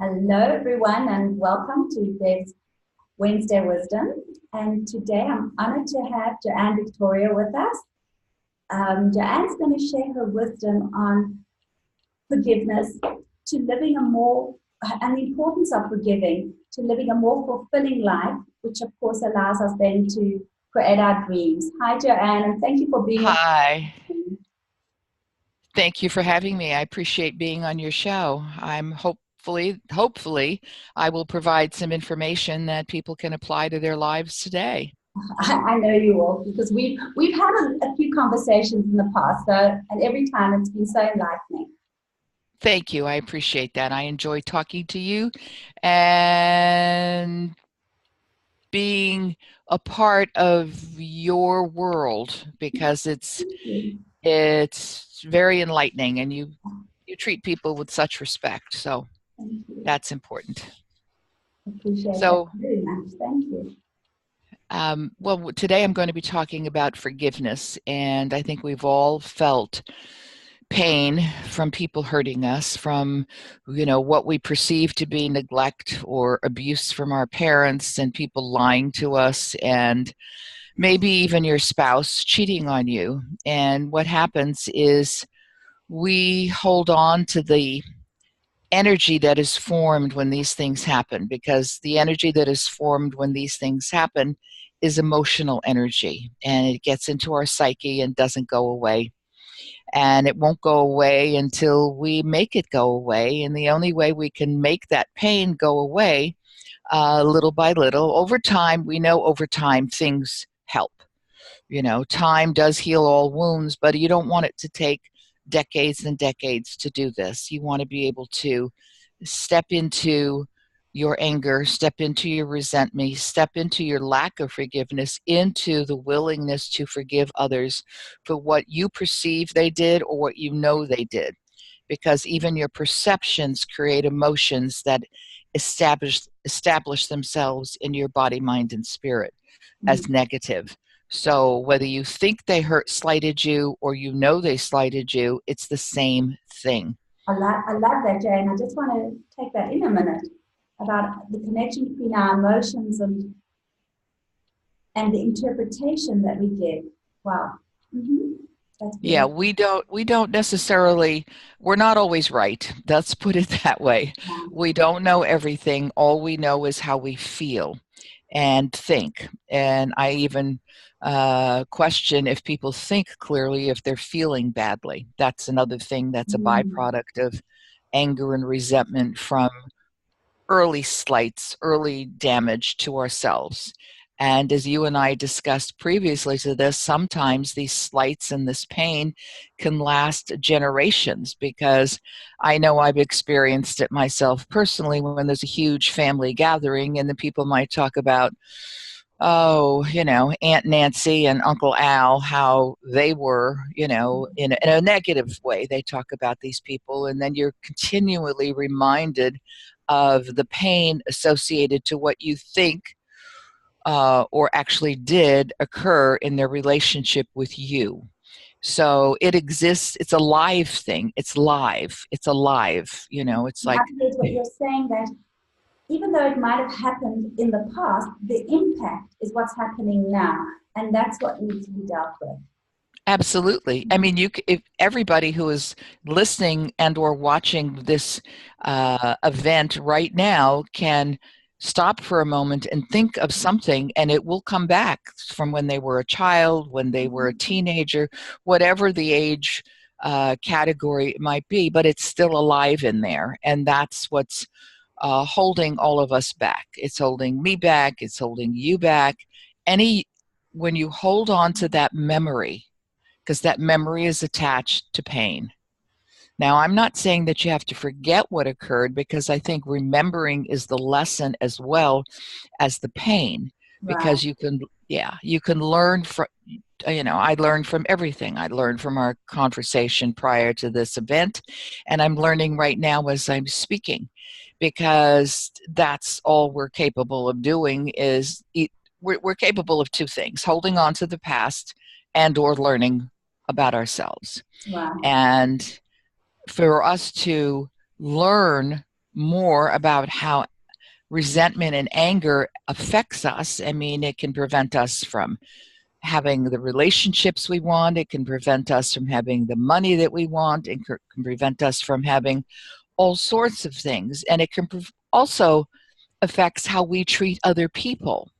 Hello, everyone, and welcome to this Wednesday Wisdom. And today I'm honored to have Joanne Victoria with us. Joanne's going to share her wisdom on forgiveness to living a more, and the importance of forgiving to living a more fulfilling life, which of course allows us then to create our dreams. Hi, Joanne, and thank you for being with Hi. me. Thank you for having me. I appreciate being on your show. I'm hopefully, I will provide some information that people can apply to their lives today. I know you will because we've had a few conversations in the past, so and every time it's been so enlightening. Thank you. I appreciate that. I enjoy talking to you and being a part of your world because it's Thank you. it's very enlightening and you treat people with such respect. So Thank you. that's important. Appreciate that So very much. Thank you. well, today I'm going to be talking about forgiveness, and I think we've all felt pain from people hurting us, from what we perceive to be neglect or abuse from our parents, and people lying to us, and maybe even your spouse cheating on you. And what happens is we hold on to the energy that is formed when these things happen, because the energy that is formed when these things happen is emotional energy, and it gets into our psyche and doesn't go away. And it won't go away until we make it go away. And the only way we can make that pain go away, little by little, over time, we know over time things help. Time does heal all wounds, but you don't want it to take decades and decades to do this. You want to be able to step into your anger, step into your resentment, step into your lack of forgiveness, into the willingness to forgive others for what you perceive they did or what you know they did. Because even your perceptions create emotions that establish themselves in your body, mind, and spirit as negative. So whether you think they slighted you, or you know they slighted you, it's the same thing. I love that, Jane. I just want to take that in a minute about the connection between our emotions and the interpretation that we give. Wow. Mm-hmm. That's Yeah, very we don't necessarily, we're not always right. Let's put it that way. cool. We don't know everything. All we know is how we feel and think. And I even question if people think clearly if they're feeling badly. That's another thing that's a Mm. byproduct of anger and resentment from early slights, early damage to ourselves. And as you and I discussed previously to this, sometimes these slights and this pain can last generations, because I know I've experienced it myself personally when there's a huge family gathering and the people might talk about, oh, Aunt Nancy and Uncle Al, how they were, in a negative way. They talk about these people, and then you're continually reminded of the pain associated to what you think or actually did occur in their relationship with you. So it exists. It's a live thing. It's live. It's alive. It's I like, get what you're saying that even though it might have happened in the past, the impact is what's happening now. And that's what needs to be dealt with. absolutely. I mean, if everybody who is listening and or watching this event right now can stop for a moment and think of something, and it will come back from when they were a child, when they were a teenager, whatever the age category it might be, but it's still alive in there. And that's what's holding all of us back. It's holding me back. It's holding you back. When you hold on to that memory, because that memory is attached to pain. Now, I'm not saying that you have to forget what occurred, because I think remembering is the lesson as well as the pain, Right. because you can learn from, I learned from everything. I learned from our conversation prior to this event, and I'm learning right now as I'm speaking, because that's all we're capable of doing we're capable of two things: holding on to the past and or learning about ourselves. Right. And for us to learn more about how resentment and anger affects us. I mean, it can prevent us from having the relationships we want. It can prevent us from having the money that we want. It can prevent us from having all sorts of things. And it can also affects how we treat other people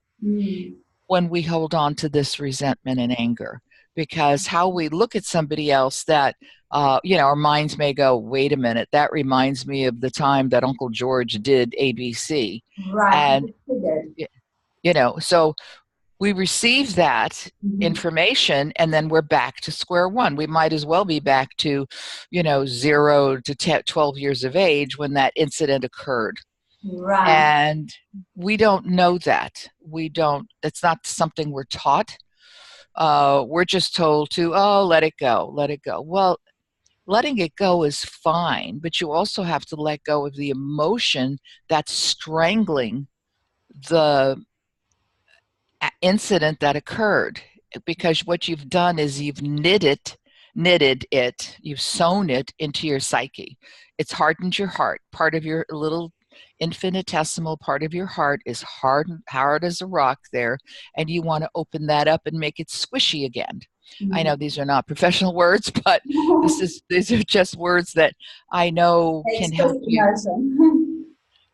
when we hold on to this resentment and anger. Because how we look at somebody else that, our minds may go, wait a minute, that reminds me of the time that Uncle George did ABC. Right. And, so we receive that information and then we're back to square one. We might as well be back to, 0 to 12 years of age when that incident occurred. Right. And we don't know that. It's not something we're taught. We're just told to, let it go, let it go. Well, letting it go is fine, but you also have to let go of the emotion that's strangling the incident that occurred, because what you've done is you've knitted it, you've sewn it into your psyche. It's hardened your heart. Part of your little infinitesimal part of your heart is hard as a rock there, and you want to open that up and make it squishy again. I know these are not professional words, but these are just words that I know can help you.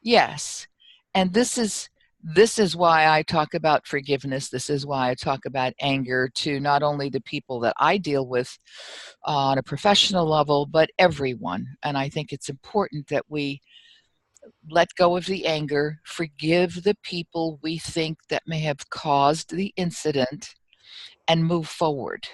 Yes. And this is why I talk about forgiveness. This is why I talk about anger to not only the people that I deal with on a professional level, but everyone. And I think it's important that we let go of the anger, forgive the people we think that may have caused the incident, and move forward.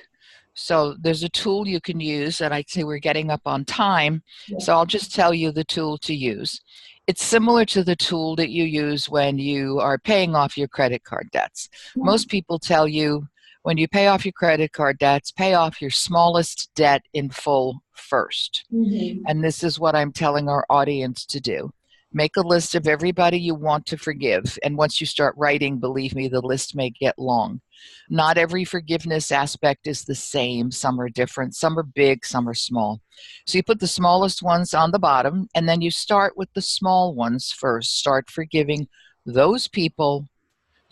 So there's a tool you can use, and I'd say we're getting up on time, so I'll just tell you the tool to use. It's similar to the tool that you use when you are paying off your credit card debts. Most people tell you when you pay off your credit card debts, pay off your smallest debt in full first. And this is what I'm telling our audience to do. Make a list of everybody you want to forgive. And once you start writing, believe me, the list may get long. Not every forgiveness aspect is the same. Some are different. Some are big, some are small. So you put the smallest ones on the bottom, and then you start with the small ones first. Start forgiving those people.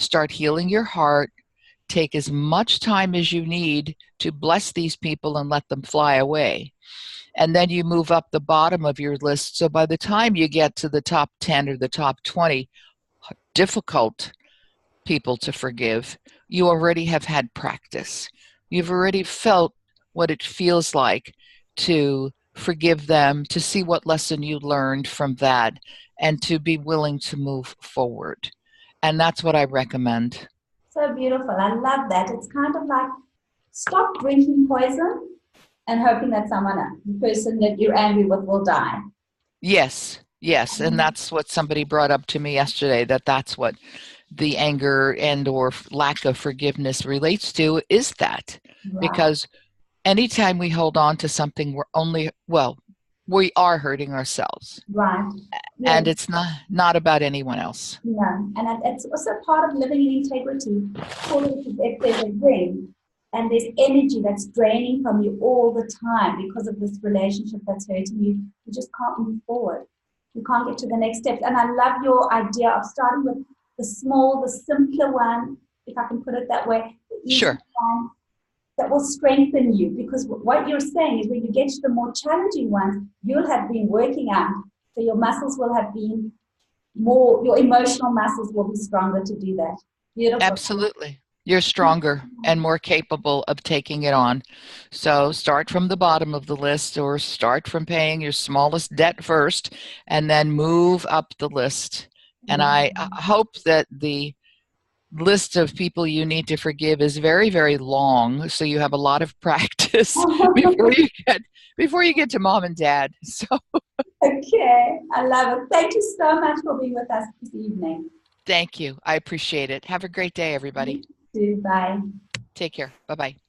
Start healing your heart. Take as much time as you need to bless these people and let them fly away. And then you move up the bottom of your list. So by the time you get to the top 10 or the top 20 difficult people to forgive, you already have had practice. You've already felt what it feels like to forgive them, to see what lesson you learned from that, and to be willing to move forward. And that's what I recommend. So beautiful. I love that. It's kind of like stop drinking poison and hoping that the person that you're angry with will die. Yes. And that's what somebody brought up to me yesterday, that's what the anger and or lack of forgiveness relates to, is that. Right. Because anytime we hold on to something, we are hurting ourselves. Right. And it's not about anyone else. No. And it's also part of living in integrity. If there's a ring, and there's energy that's draining from you all the time because of this relationship that's hurting you, you just can't move forward. You can't get to the next step. And I love your idea of starting with the small, the simpler one, if I can put it that way. Sure. One that will strengthen you, because what you're saying is when you get to the more challenging ones, you'll have been working out. So your muscles will have been your emotional muscles will be stronger to do that. Beautiful. Absolutely. You're stronger and more capable of taking it on. So start from the bottom of the list, or start from paying your smallest debt first and then move up the list. And I hope that the list of people you need to forgive is very, very long, so you have a lot of practice before you get to mom and dad. So okay, I love it. Thank you so much for being with us this evening. Thank you. I appreciate it. Have a great day, everybody. You too. Bye. Take care. Bye-bye.